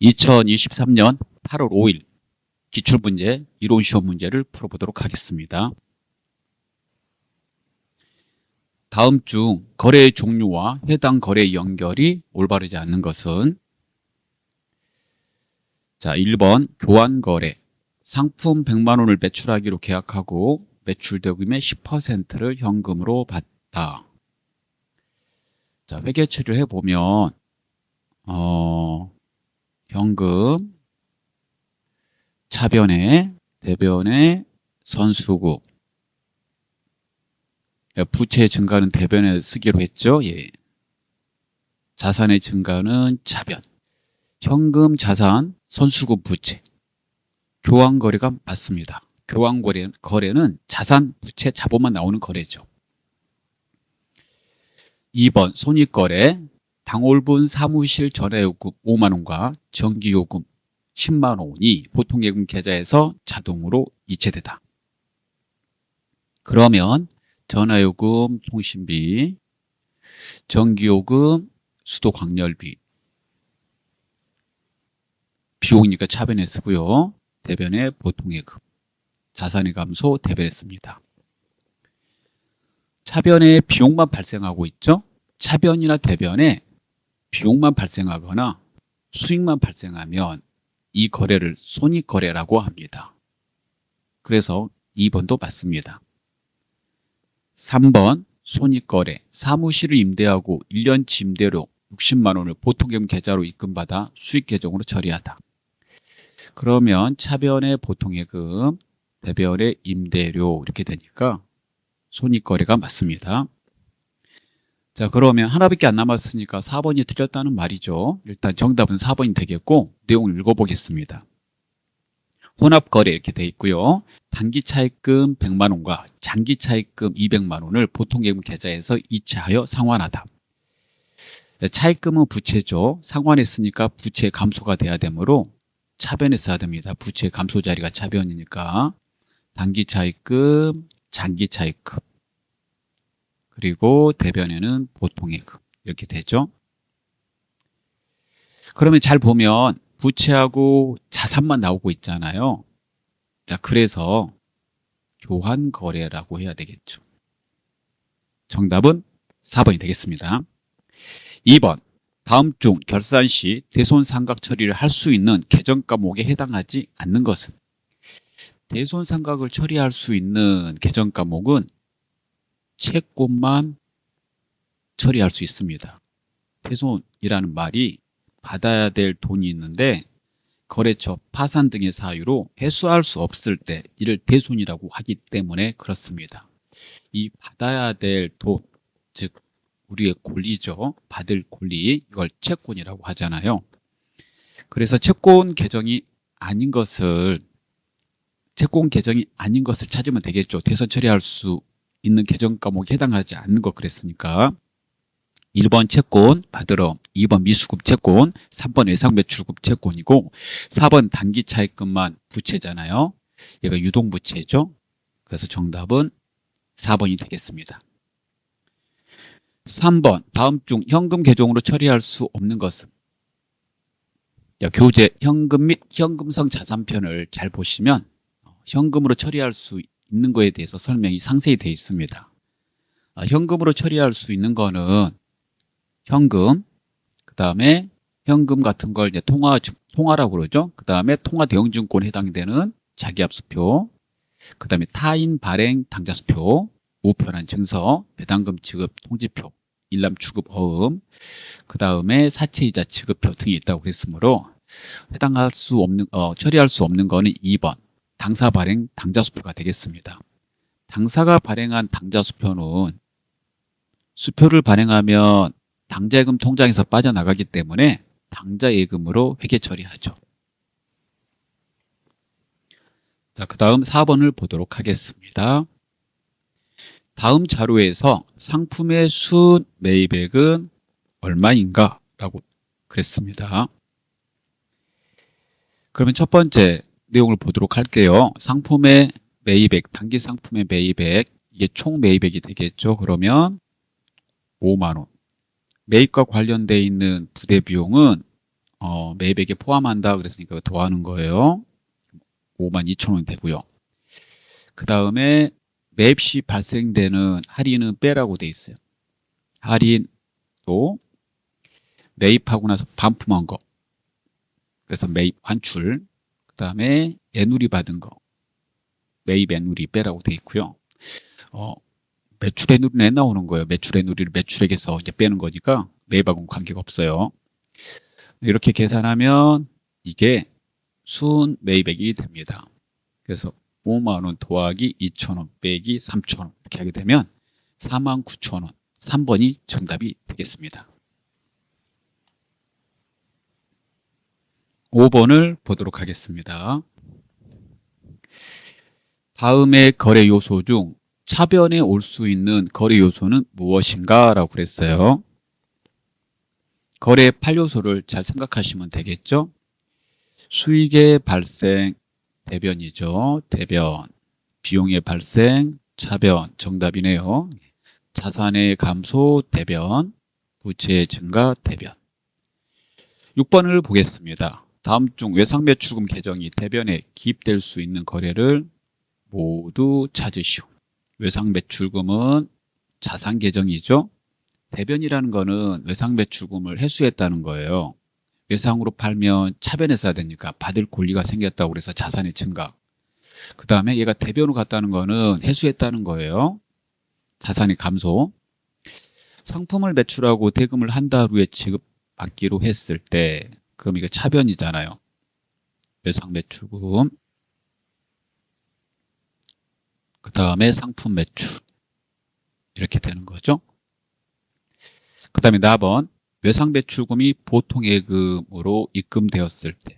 2023년 8월 5일 기출문제 이론시험 문제를 풀어보도록 하겠습니다. 다음 중 거래의 종류와 해당 거래의 연결이 올바르지 않는 것은? 자, 1번 교환거래. 상품 100만 원을 매출하기로 계약하고 매출 대금의 10%를 현금으로 받다. 자, 회계 처리를 해보면 현금, 차변에, 대변에, 선수국. 부채의 증가는 대변에 쓰기로 했죠. 예. 자산의 증가는 차변. 현금, 자산, 선수국, 부채. 교환거래가 맞습니다. 교환거래는 자산, 부채, 자본만 나오는 거래죠. 2번 손익거래. 당월분 사무실 전화요금 5만 원과 전기요금 10만 원이 보통예금 계좌에서 자동으로 이체되다. 그러면 전화요금, 통신비, 전기요금, 수도광열비 비용이니까 차변에 쓰고요. 대변에 보통예금, 자산의 감소 대변에 씁니다. 차변에 비용만 발생하고 있죠. 차변이나 대변에 비용만 발생하거나 수익만 발생하면 이 거래를 손익거래라고 합니다. 그래서 2번도 맞습니다. 3번 손익거래. 사무실을 임대하고 1년치 임대료 60만 원을 보통예금 계좌로 입금받아 수익계정으로 처리하다. 그러면 차변의 보통예금, 대변의 임대료 이렇게 되니까 손익거래가 맞습니다. 자, 그러면 하나밖에 안 남았으니까 4번이 틀렸다는 말이죠. 일단 정답은 4번이 되겠고 내용을 읽어보겠습니다. 혼합거래 이렇게 돼 있고요. 단기차입금 100만 원과 장기차입금 200만 원을 보통예금 계좌에서 이체하여 상환하다. 차입금은 부채죠. 상환했으니까 부채 감소가 돼야 되므로 차변에 써야 됩니다. 부채 감소 자리가 차변이니까 단기차입금, 장기차입금, 그리고 대변에는 보통예금 이렇게 되죠. 그러면 잘 보면 부채하고 자산만 나오고 있잖아요. 자, 그래서 교환거래라고 해야 되겠죠. 정답은 4번이 되겠습니다. 2번 다음 중 결산 시 대손상각 처리를 할 수 있는 계정 과목에 해당하지 않는 것은? 대손상각을 처리할 수 있는 계정 과목은 채권만 처리할 수 있습니다. 대손이라는 말이 받아야 될 돈이 있는데 거래처 파산 등의 사유로 회수할 수 없을 때 이를 대손이라고 하기 때문에 그렇습니다. 이 받아야 될 돈, 즉 우리의 권리죠. 받을 권리, 이걸 채권이라고 하잖아요. 그래서 채권 계정이 아닌 것을 찾으면 되겠죠. 대손 처리할 수 있는 계정 과목에 해당하지 않는 것 그랬으니까 1번 채권 받으러, 2번 미수급 채권, 3번 외상매출급 채권이고 4번 단기차입금만 부채잖아요. 얘가 유동부채죠. 그래서 정답은 4번이 되겠습니다. 3번 다음 중 현금 계정으로 처리할 수 없는 것은? 교재 현금 및 현금성 자산편을 잘 보시면 현금으로 처리할 수 있는 거에 대해서 설명이 상세히 되어 있습니다. 현금으로 처리할 수 있는 거는 현금, 그 다음에 현금 같은 걸 이제 통화라고 그러죠. 그 다음에 통화대형증권에 해당되는 자기압수표, 그 다음에 타인 발행 당좌수표, 우편한 증서, 배당금 지급 통지표, 일람 추급 허음, 그 다음에 사채이자 지급표 등이 있다고 그랬으므로 처리할 수 없는 거는 2번 당사 발행 당좌수표가 되겠습니다. 당사가 발행한 당좌수표는 수표를 발행하면 당자예금 통장에서 빠져나가기 때문에 당자예금으로 회계 처리하죠. 자, 그 다음 4번을 보도록 하겠습니다. 다음 자료에서 상품의 순매입액은 얼마인가? 라고 그랬습니다. 그러면 첫 번째 내용을 보도록 할게요. 상품의 매입액, 단기 상품의 매입액, 이게 총 매입액이 되겠죠. 그러면 5만 원. 매입과 관련되어 있는 부대 비용은 매입액에 포함한다 그랬으니까 더하는 거예요. 52,000원 되고요. 그 다음에 매입 시 발생되는 할인은 빼라고 돼 있어요. 할인도 매입하고 나서 반품한 거. 그래서 매입 환출. 그 다음에 애누리 받은 거. 매입 애누리 빼라고 돼 있고요. 매출 애누리는 나오는 거예요. 매출 애누리를 매출액에서 이제 빼는 거니까 매입하고는 관계가 없어요. 이렇게 계산하면 이게 순 매입액이 됩니다. 그래서 5만원 더하기 2,000원 빼기 3,000원 이렇게 하게 되면 49,000원 3번이 정답이 되겠습니다. 5번을 보도록 하겠습니다. 다음의 거래 요소 중 차변에 올 수 있는 거래 요소는 무엇인가 라고 그랬어요. 거래 8요소를 잘 생각하시면 되겠죠. 수익의 발생 대변이죠. 대변. 비용의 발생 차변 정답이네요. 자산의 감소 대변. 부채의 증가 대변. 6번을 보겠습니다. 다음 중 외상매출금 계정이 대변에 기입될 수 있는 거래를 모두 찾으시오. 외상매출금은 자산 계정이죠. 대변이라는 거는 외상매출금을 회수했다는 거예요. 외상으로 팔면 차변에 써야 되니까 받을 권리가 생겼다고 그래서 자산의 증가. 그 다음에 얘가 대변으로 갔다는 거는 회수했다는 거예요. 자산의 감소. 상품을 매출하고 대금을 한 달 후에 지급받기로 했을 때 그럼 이거 차변이잖아요. 외상매출금. 그 다음에 상품 매출. 이렇게 되는 거죠. 그 다음에 4번. 외상매출금이 보통예금으로 입금되었을 때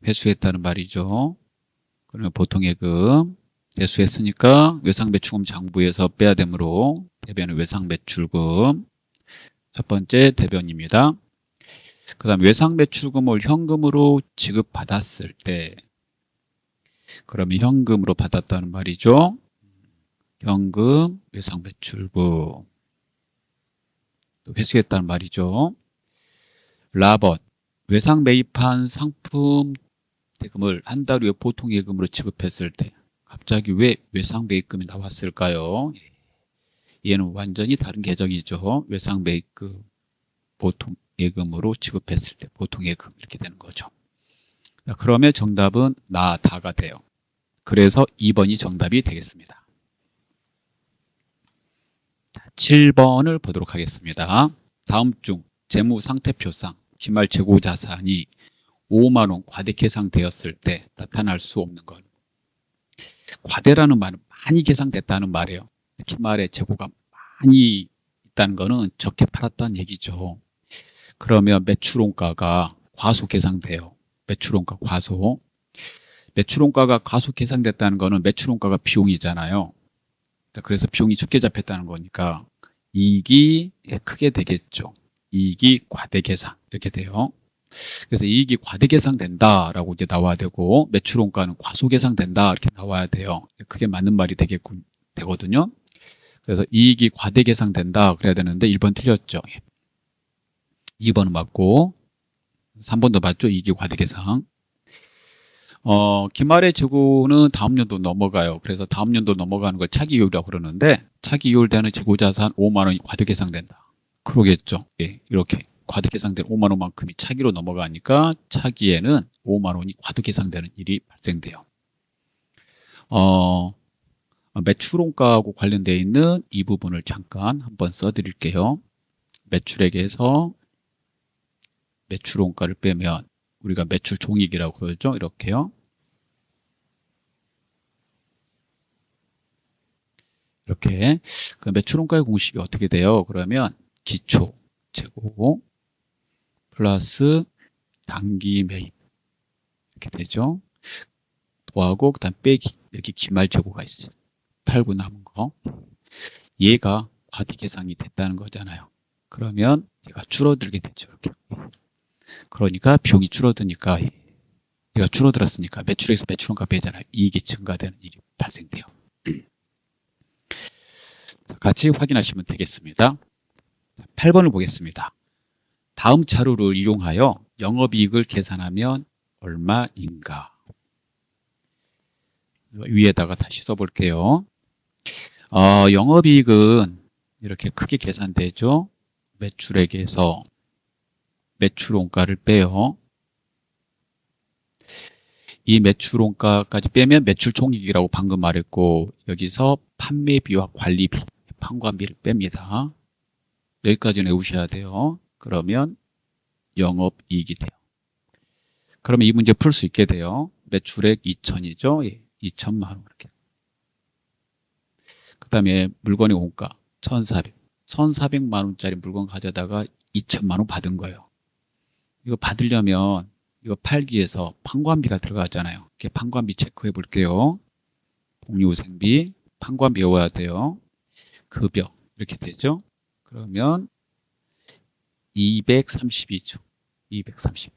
회수했다는 말이죠. 그러면 보통예금 회수했으니까 외상매출금 장부에서 빼야 되므로 대변은 외상매출금. 첫 번째 대변입니다. 그 다음 외상매출금을 현금으로 지급받았을 때 그러면 현금으로 받았다는 말이죠. 현금 외상매출금 회수했다는 말이죠. 라번 외상 매입한 상품 대금을 한 달 후에 보통예금으로 지급했을 때 갑자기 왜 외상 매입금이 나왔을까요? 얘는 완전히 다른 계정이죠. 외상 매입금 보통예금으로 지급했을 때 보통예금 이렇게 되는 거죠. 그러면 정답은 다가 돼요. 그래서 2번이 정답이 되겠습니다. 7번을 보도록 하겠습니다. 다음 중 재무상태표상 기말 재고자산이 5만원 과대 계상되었을 때 나타날 수 없는 것. 과대라는 말은 많이 계상됐다는 말이에요. 기말에 재고가 많이 있다는 거는 적게 팔았다는 얘기죠. 그러면 매출원가가 과소 계상돼요. 매출원가 과소. 매출원가가 과소 계상됐다는 거는 매출원가가 비용이잖아요. 그래서 비용이 적게 잡혔다는 거니까 이익이 크게 되겠죠. 이익이 과대 계상 이렇게 돼요. 그래서 이익이 과대 계상된다라고 이제 나와야 되고 매출원가는 과소 계상된다 이렇게 나와야 돼요. 그게 맞는 말이 되거든요. 그래서 이익이 과대 계상된다 그래야 되는데 1번 틀렸죠. 2번은 맞고 3번도 맞죠. 이익이 과대 계상. 기말의 재고는 다음 연도 넘어가요. 그래서 다음 연도 넘어가는 걸 차기이율이라고 그러는데 차기이율되는 재고자산 5만원이 과대 계상된다. 그러겠죠. 예, 이렇게 과대 계상된 5만원만큼이 차기로 넘어가니까 차기에는 5만원이 과대 계상되는 일이 발생돼요. 매출원가하고 관련되어 있는 이 부분을 잠깐 한번 써드릴게요. 매출액에서 매출원가를 빼면 우리가 매출 종익이라고 그러죠. 이렇게요. 이렇게 그 매출원가의 공식이 어떻게 돼요? 그러면 기초 재고 플러스 단기 매입 이렇게 되죠. 더하고 그다음 빼기 여기 기말 재고가 있어요. 팔고 남은 거 얘가 과대 계상이 됐다는 거잖아요. 그러면 얘가 줄어들게 되죠. 이렇게. 그러니까 비용이 줄어드니까 얘가 줄어들었으니까 매출에서 매출원가 빼잖아요. 이익이 증가되는 일이 발생돼요. 같이 확인하시면 되겠습니다. 8번을 보겠습니다. 다음 자료를 이용하여 영업이익을 계산하면 얼마인가? 위에다가 다시 써볼게요. 영업이익은 이렇게 크게 계산되죠. 매출액에서 매출원가를 빼요. 이 매출원가까지 빼면 매출총익이라고 방금 말했고, 여기서 판매비와 관리비, 판관비를 뺍니다. 여기까지는 외우셔야 돼요. 그러면 영업이익이 돼요. 그러면 이 문제 풀 수 있게 돼요. 매출액 2천이죠. 예, 2천만 원 이렇게. 그 다음에 물건의 원가 1,400. 1,400만 원짜리 물건 가져다가 2천만 원 받은 거예요. 이거 받으려면 이거 팔기 위해서 판관비가 들어가잖아요. 이렇게 판관비 체크해 볼게요. 복리후생비, 판관비 외워야 돼요. 급여 이렇게 되죠. 그러면 232죠. 230.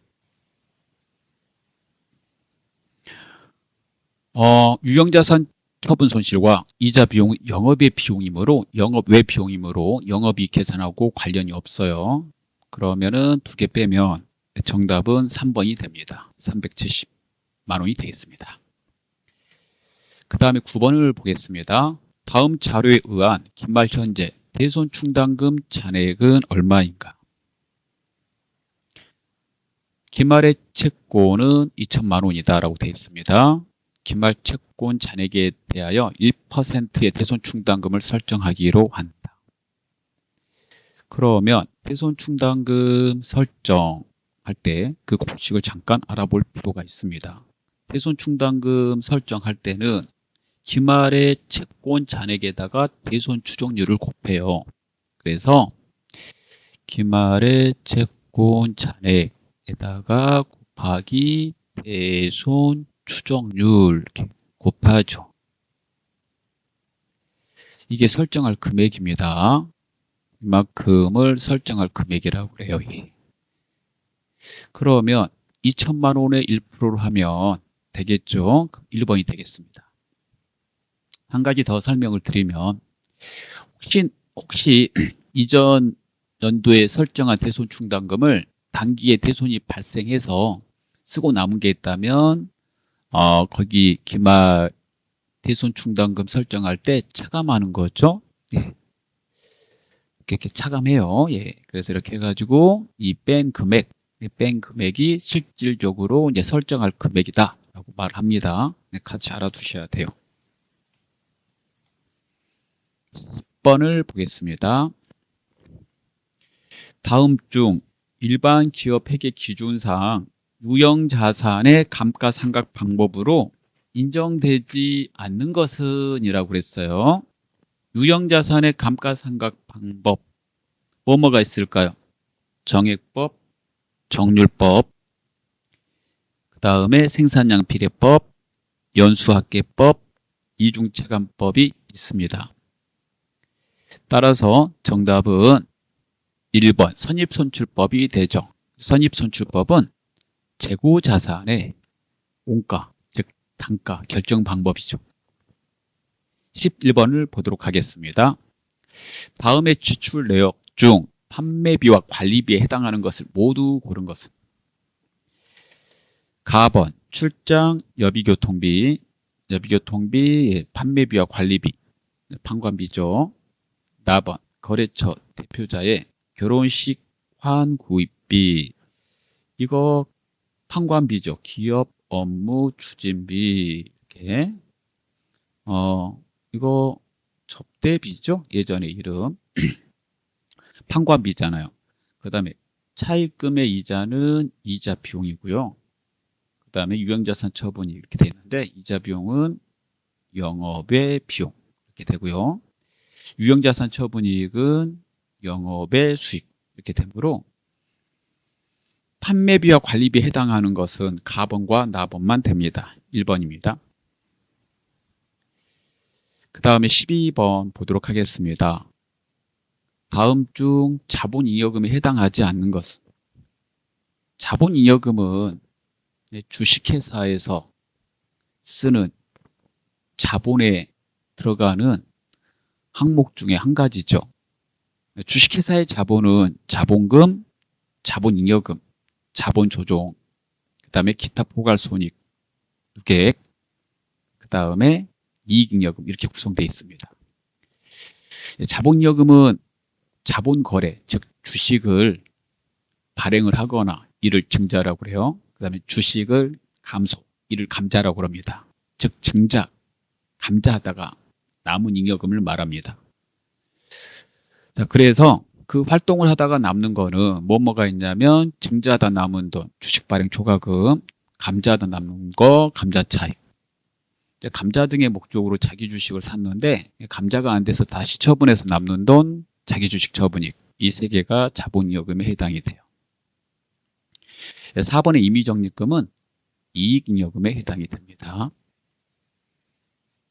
유형자산 처분 손실과 이자 비용은 영업외 비용이므로 영업이익 계산하고 관련이 없어요. 그러면은 두 개 빼면 정답은 3번이 됩니다. 370만 원이 되겠습니다. 그 다음에 9번을 보겠습니다. 다음 자료에 의한 기말 현재 대손충당금 잔액은 얼마인가? 기말의 채권은 2천만 원이다 라고 되어 있습니다. 기말 채권 잔액에 대하여 1%의 대손충당금을 설정하기로 한다. 그러면 대손충당금 설정할 때 그 공식을 잠깐 알아볼 필요가 있습니다. 대손충당금 설정할 때는 기말의 채권 잔액에다가 대손추정률을 곱해요. 그래서 기말의 채권 잔액에다가 곱하기 대손추정률 이렇게 곱하죠. 이게 설정할 금액입니다. 이만큼을 설정할 금액이라고 그래요. 그러면 2천만 원에 1%로 하면 되겠죠. 1번이 되겠습니다. 한 가지 더 설명을 드리면 혹시 이전 연도에 설정한 대손충당금을 단기에 대손이 발생해서 쓰고 남은 게 있다면 거기 기말 대손충당금 설정할 때 차감하는 거죠. 예. 이렇게 차감해요. 예. 그래서 이렇게 해가지고 이 뺀 금액이 실질적으로 이제 설정할 금액이다라고 말합니다. 같이 알아두셔야 돼요. 10번을 보겠습니다. 다음 중 일반 기업 회계 기준상 유형자산의 감가상각 방법으로 인정되지 않는 것은 이라고 그랬어요. 유형자산의 감가상각 방법 뭐가 있을까요? 정액법, 정률법, 그 다음에 생산량 비례법, 연수학계법, 이중체감법이 있습니다. 따라서 정답은 1번 선입선출법이 되죠. 선입선출법은 재고자산의 원가, 즉 단가 결정 방법이죠. 11번을 보도록 하겠습니다. 다음의 지출 내역 중 판매비와 관리비에 해당하는 것을 모두 고른 것은 가번 출장 여비교통비 판매비와 관리비 판관비죠. 나번 거래처 대표자의 결혼식 환구입비 이거 판관비죠. 기업 업무 추진비 이렇게 이거 접대비죠. 예전에 이름 판관비잖아요. 그 다음에 차입금의 이자는 이자 비용이고요. 그 다음에 유형자산 처분이 이렇게 되어 있는데 이자 비용은 영업의 비용 이렇게 되고요. 유형자산 처분이익은 영업의 수익 이렇게 되므로 판매비와 관리비에 해당하는 것은 가번과 나번만 됩니다. 1번입니다. 그 다음에 12번 보도록 하겠습니다. 다음 중 자본잉여금에 해당하지 않는 것은 자본잉여금은 주식회사에서 쓰는 자본에 들어가는 항목 중에 한 가지죠. 주식회사의 자본은 자본금, 자본잉여금, 자본 조정, 그 다음에 기타 포괄손익, 누계액, 그 다음에 이익잉여금 이렇게 구성되어 있습니다. 자본잉여금은 자본거래, 즉 주식을 발행을 하거나 이를 증자라고 그래요. 그 다음에 주식을 감소, 이를 감자라고 합니다. 즉 증자, 감자하다가 남은 잉여금을 말합니다. 자, 그래서 그 활동을 하다가 남는 거는 뭐가 있냐면 증자하다 남은 돈, 주식 발행 초과금, 감자하다 남는 거, 감자 차익. 감자 등의 목적으로 자기 주식을 샀는데 감자가 안 돼서 다시 처분해서 남는 돈, 자기 주식 처분익. 이 세 개가 자본잉여금에 해당이 돼요. 4번의 임의적립금은 이익잉여금에 해당이 됩니다.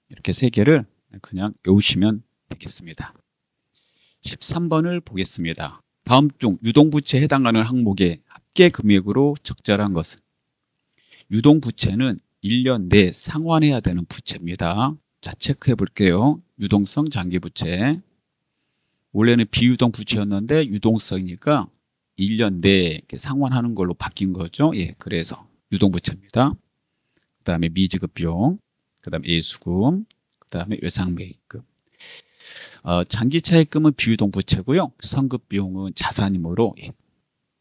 이렇게 세 개를 그냥 외우시면 되겠습니다. 13번을 보겠습니다. 다음 중 유동부채에 해당하는 항목의 합계 금액으로 적절한 것은? 유동부채는 1년 내에 상환해야 되는 부채입니다. 자, 체크해 볼게요. 유동성 장기부채. 원래는 비유동 부채였는데 유동성이니까 1년 내에 상환하는 걸로 바뀐 거죠. 예, 그래서 유동부채입니다. 그 다음에 미지급 비용, 그 다음에 예수금, 그 다음에 외상매입금. 장기차입금은 비유동 부채고요. 선급 비용은 자산이므로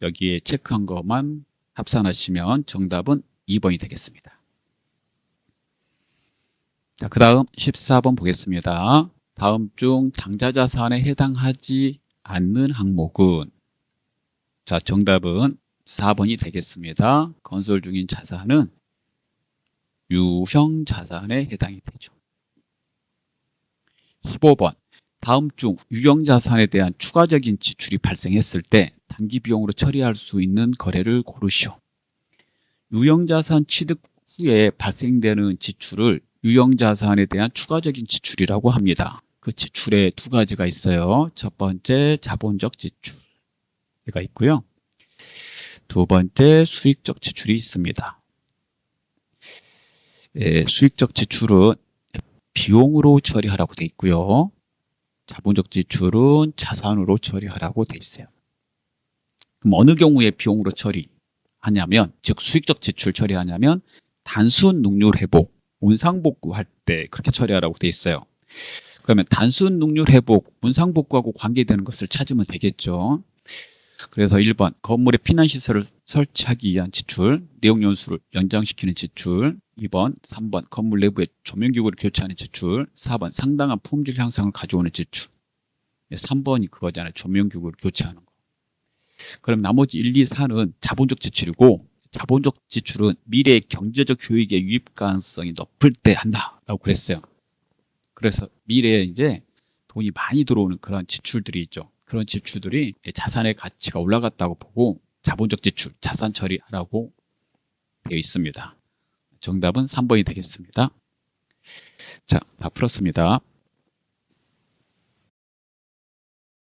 여기에 체크한 것만 합산하시면 정답은 2번이 되겠습니다. 자, 그 다음 14번 보겠습니다. 다음 중 당좌자산에 해당하지 않는 항목은? 자, 정답은 4번이 되겠습니다. 건설 중인 자산은 유형자산에 해당이 되죠. 15번. 다음 중 유형자산에 대한 추가적인 지출이 발생했을 때 단기 비용으로 처리할 수 있는 거래를 고르시오. 유형자산 취득 후에 발생되는 지출을 유형자산에 대한 추가적인 지출이라고 합니다. 그 지출에 두 가지가 있어요. 첫 번째 자본적 지출가 있고요. 두 번째 수익적 지출이 있습니다. 수익적 지출은 비용으로 처리하라고 돼 있고요. 자본적 지출은 자산으로 처리하라고 돼 있어요. 그럼 어느 경우에 비용으로 처리하냐면, 즉 수익적 지출 처리하냐면 단순 능률 회복, 원상복구할 때 그렇게 처리하라고 돼 있어요. 그러면 단순 능률 회복, 원상복구하고 관계되는 것을 찾으면 되겠죠. 그래서 1번 건물에 피난시설을 설치하기 위한 지출, 내용연수를 연장시키는 지출. 2번, 3번 건물 내부에 조명기구를 교체하는 지출. 4번 상당한 품질 향상을 가져오는 지출. 3번이 그거잖아요. 조명기구를 교체하는 거. 그럼 나머지 1, 2, 4는 자본적 지출이고, 자본적 지출은 미래의 경제적 효익의 유입 가능성이 높을 때 한다라고 그랬어요. 그래서 미래에 이제 돈이 많이 들어오는 그런 지출들이 있죠. 그런 지출들이 자산의 가치가 올라갔다고 보고 자본적 지출, 자산 처리하라고 되어 있습니다. 정답은 3번이 되겠습니다. 자, 다 풀었습니다.